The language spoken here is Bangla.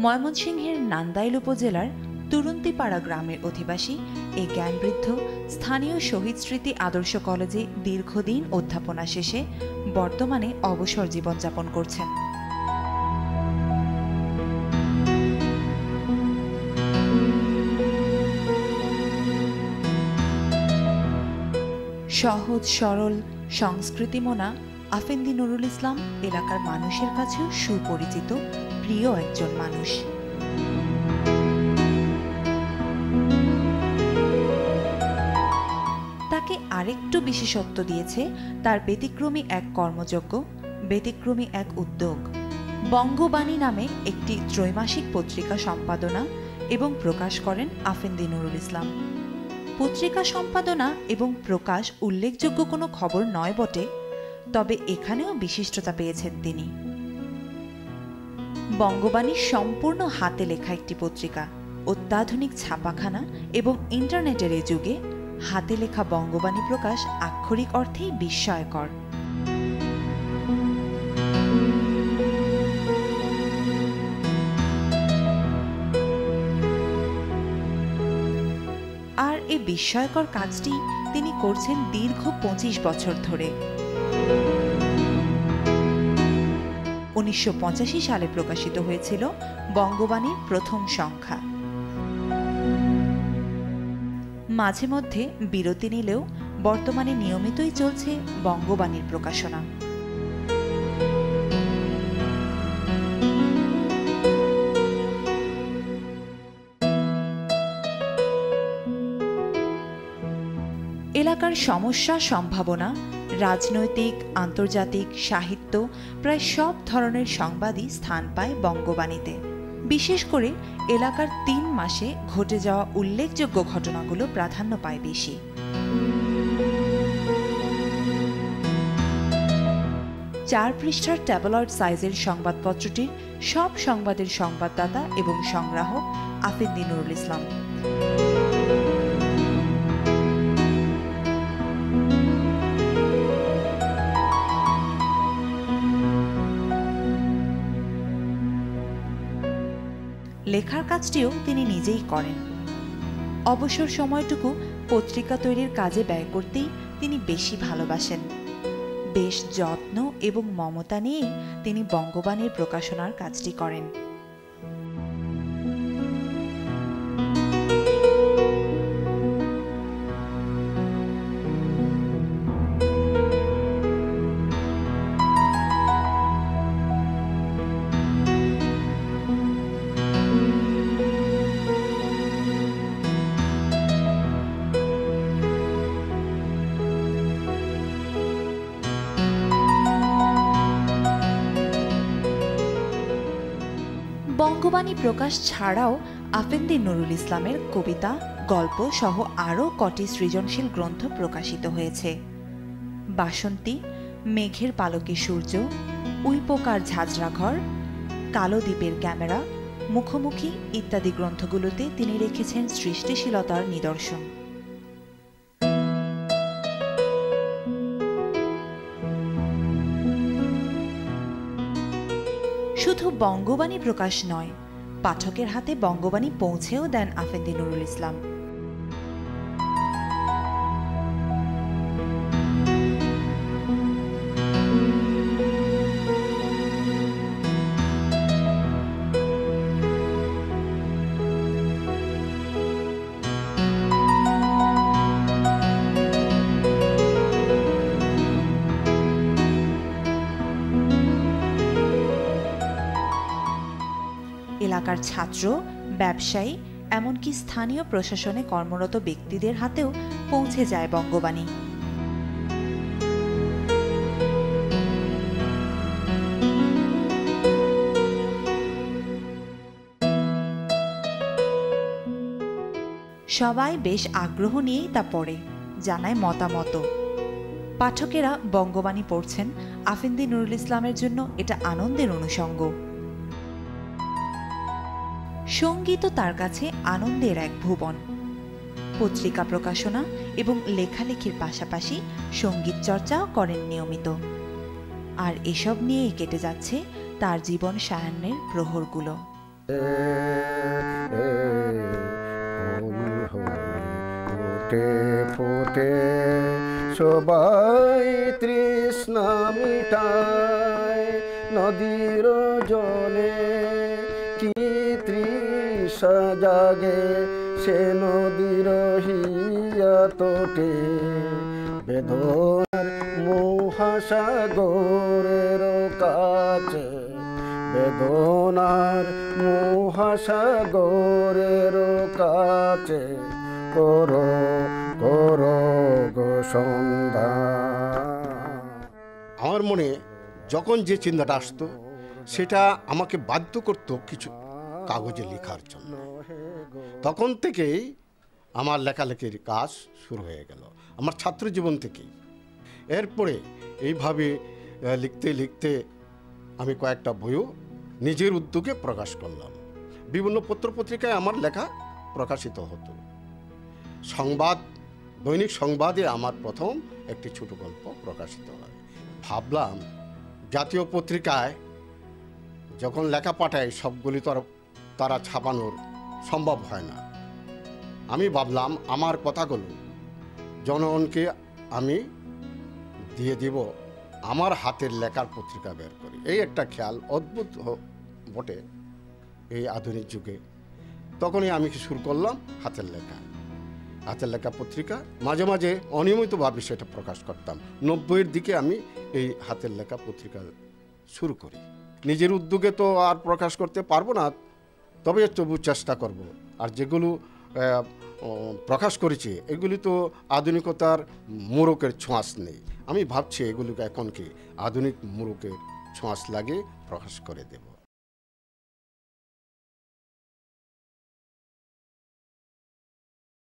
ময়মনসিংহের নান্দাইল উপজেলার তুরুন্তিপাড়া গ্রামের অধিবাসী এই জ্ঞানবৃদ্ধ স্থানীয় শহীদ স্মৃতি আদর্শ কলেজে দীর্ঘদিন অধ্যাপনা শেষে বর্তমানে অবসর জীবনযাপন করছেন। সহজ সরল সংস্কৃতিমনা আফেন্দি নুরুল ইসলাম এলাকার মানুষের কাছেও সুপরিচিত প্রিয় একজন মানুষ। তাকে আরেকটু বিশেষত্ব দিয়েছে তার ব্যতিক্রমী এক কর্মযজ্ঞ, ব্যতিক্রমী এক উদ্যোগ। বঙ্গবাণী নামে একটি ত্রৈমাসিক পত্রিকা সম্পাদনা এবং প্রকাশ করেন আফেন্দি নুরুল ইসলাম। পত্রিকা সম্পাদনা এবং প্রকাশ উল্লেখযোগ্য কোনো খবর নয় বটে, তবে এখানেও বিশিষ্টতা পেয়েছেন তিনি। বঙ্গবাণী সম্পূর্ণ হাতে লেখা একটি পত্রিকা। অত্যাধুনিক ছাপাখানা এবং ইন্টারনেটের এ যুগে হাতে লেখা বঙ্গবাণী প্রকাশ আক্ষরিক অর্থেই বিস্ময়কর। আর এই বিস্ময়কর কাজটি তিনি করছেন দীর্ঘ 25 বছর ধরে। 1985 সালে প্রকাশিত হয়েছিল বঙ্গবাণীর প্রথম সংখ্যা। মাঝে মধ্যে বিরতি নিলেও বর্তমানে নিয়মিতই চলছে বঙ্গবাণীর প্রকাশনা। এলাকার সমস্যা সম্ভাবনা, রাজনৈতিক, আন্তর্জাতিক, সাহিত্য প্রায় সব ধরনের সংবাদই স্থান পায় বঙ্গবাণীতে। বিশেষ করে এলাকার 3 মাসে ঘটে যাওয়া উল্লেখযোগ্য ঘটনাগুলো প্রাধান্য পায় বেশি। চার পৃষ্ঠার ট্যাবলয়েড সাইজের সংবাদপত্রটির সব সংবাদের সংবাদদাতা এবং সংগ্রাহক আফেন্দি নুরুল ইসলাম। লেখার কাজটিও তিনি নিজেই করেন। অবসর সময়টুকু পত্রিকা তৈরির কাজে ব্যয় করতেই তিনি বেশি ভালোবাসেন। বেশ যত্ন এবং মমতা নিয়েই তিনি বঙ্গবাণীর প্রকাশনার কাজটি করেন। বঙ্গবাণী প্রকাশ ছাড়াও আফেন্দি নুরুল ইসলামের কবিতা, গল্প সহ আরও কটি সৃজনশীল গ্রন্থ প্রকাশিত হয়েছে। বাসন্তী, মেঘের পালকে সূর্য, উইপোকার ঝাঁঝরা ঘর, কালো দ্বীপের ক্যামেরা, মুখোমুখি ইত্যাদি গ্রন্থগুলোতে তিনি রেখেছেন সৃষ্টিশীলতার নিদর্শন। শুধু বঙ্গবাণী প্রকাশ নয়, পাঠকের হাতে বঙ্গবাণী পৌঁছেও দেন আফেন্দি নুরুল ইসলাম। এলাকার ছাত্র, ব্যবসায়ী এমনকি স্থানীয় প্রশাসনে কর্মরত ব্যক্তিদের হাতেও পৌঁছে যায় বঙ্গবাণী। সবাই বেশ আগ্রহ নিয়েই তা পড়ে, জানায় মতামত। পাঠকেরা বঙ্গবাণী পড়ছেন আফেন্দি নুরুল ইসলামের জন্য এটা আনন্দের অনুষঙ্গ। সঙ্গীত তার কাছে আনন্দের এক ভুবন। পত্রিকা প্রকাশনা এবং লেখালেখির পাশাপাশি সঙ্গীত চর্চাও করেন নিয়মিত। আর এসব নিয়েই কেটে যাচ্ছে তার জীবন সায়ান্নের প্রহরগুলো। ফুটে ফুটে সবাই তৃষ্ণা মিটায়, নদীর জলে কি তৃষা জাগে, সে নদীর হিয়া তোটে, বেদনার মহাসাগরের কাছে, বেদনার মহাসাগরের কাছে, করো করো গো সন্ধ্যা। আমার মনে যখন যে চিন্তাটা আসতো সেটা আমাকে বাধ্য করতো কিছু কাগজে লেখার জন্য। তখন থেকেই আমার লেখালেখির কাজ শুরু হয়ে গেল, আমার ছাত্র জীবন থেকেই। এরপরে এইভাবে লিখতে লিখতে আমি কয়েকটা বইও নিজের উদ্যোগে প্রকাশ করলাম। বিভিন্ন পত্রপত্রিকায় আমার লেখা প্রকাশিত হতো। সংবাদ, দৈনিক সংবাদে আমার প্রথম একটি ছোট গল্প প্রকাশিত হয়। ভাবলাম জাতীয় পত্রিকায় যখন লেখা পাঠায় সবগুলি তো তারা ছাপানোর সম্ভব হয় না। আমি ভাবলাম আমার কথাগুলো জনগণকে আমি দিয়ে দিব, আমার হাতের লেখার পত্রিকা বের করি। এই একটা খেয়াল অদ্ভুত বটে এই আধুনিক যুগে। তখনই আমি শুরু করলাম হাতের লেখা পত্রিকা। মাঝে মাঝে অনিয়মিতভাবে সেটা প্রকাশ করতাম। 90-এর দিকে আমি এই হাতের লেখা পত্রিকা শুরু করি। নিজের উদ্যোগে তো আর প্রকাশ করতে পারবো না, তবে তবু চেষ্টা করব। আর যেগুলো প্রকাশ করেছি এগুলি তো আধুনিকতার মোড়কের ছোঁয়াচ নেই। আমি ভাবছি এগুলিকে এখন কি আধুনিক মোড়কের ছোঁয়াচ লাগিয়ে প্রকাশ করে দেব।